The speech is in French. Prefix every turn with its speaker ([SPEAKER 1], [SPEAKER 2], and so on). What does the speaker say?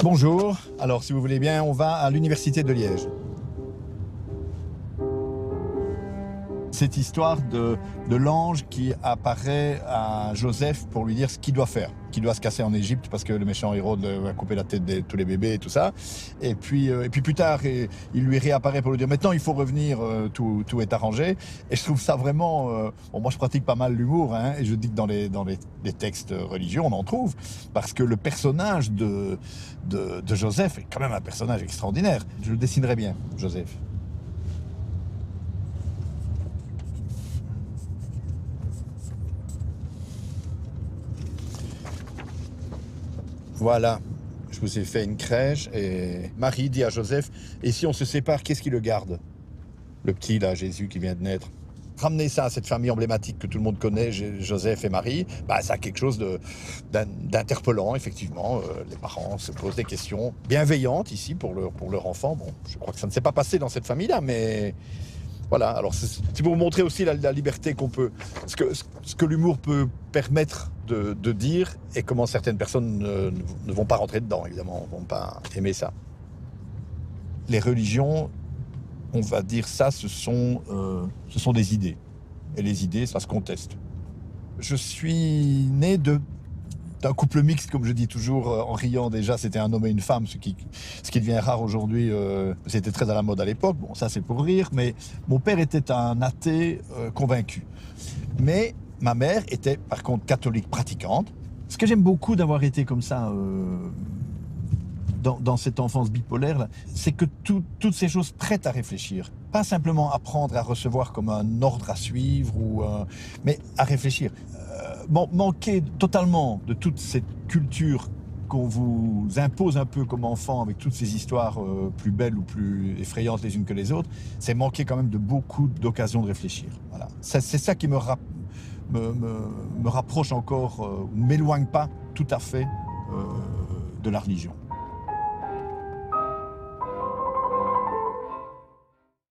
[SPEAKER 1] Bonjour, alors si vous voulez bien, on va à l'université de Liège. Cette histoire de l'ange qui apparaît à Joseph pour lui dire ce qu'il doit faire, qu'il doit se casser en Égypte parce que le méchant Hérode va couper la tête de tous les bébés et tout ça. Et puis plus tard, il lui réapparaît pour lui dire maintenant il faut revenir, tout est arrangé. Et je trouve ça vraiment... bon, moi je pratique pas mal l'humour, hein, et je dis que dans les textes religieux on en trouve, parce que le personnage de Joseph est quand même un personnage extraordinaire. Je le dessinerais bien, Joseph. Voilà, je vous ai fait une crèche et Marie dit à Joseph, et si on se sépare, qu'est-ce qui le garde? Le petit là, Jésus qui vient de naître. Ramener ça à cette famille emblématique que tout le monde connaît, Joseph et Marie, bah, ça a quelque chose d'interpellant, effectivement. Les parents se posent des questions bienveillantes ici pour leur enfant. Bon, je crois que ça ne s'est pas passé dans cette famille-là, mais voilà. Alors c'est pour vous montrer aussi la liberté qu'on peut, ce que l'humour peut permettre de dire, et comment certaines personnes ne vont pas rentrer dedans, évidemment, ne vont pas aimer ça. Les religions, on va dire ça, ce sont des idées. Et les idées, ça se conteste. Je suis né d'un couple mixte, comme je dis toujours en riant déjà, c'était un homme et une femme, ce qui devient rare aujourd'hui. C'était très à la mode à l'époque, bon ça c'est pour rire, mais mon père était un athée convaincu. Mais ma mère était par contre catholique pratiquante. Ce que j'aime beaucoup d'avoir été comme ça dans cette enfance bipolaire, c'est que toutes ces choses prêtent à réfléchir. Pas simplement apprendre à recevoir comme un ordre à suivre, mais à réfléchir. Manquer totalement de toute cette culture qu'on vous impose un peu comme enfant, avec toutes ces histoires plus belles ou plus effrayantes les unes que les autres, c'est manquer quand même de beaucoup d'occasions de réfléchir. Voilà. C'est ça qui me rapproche encore, m'éloigne pas tout à fait de la religion.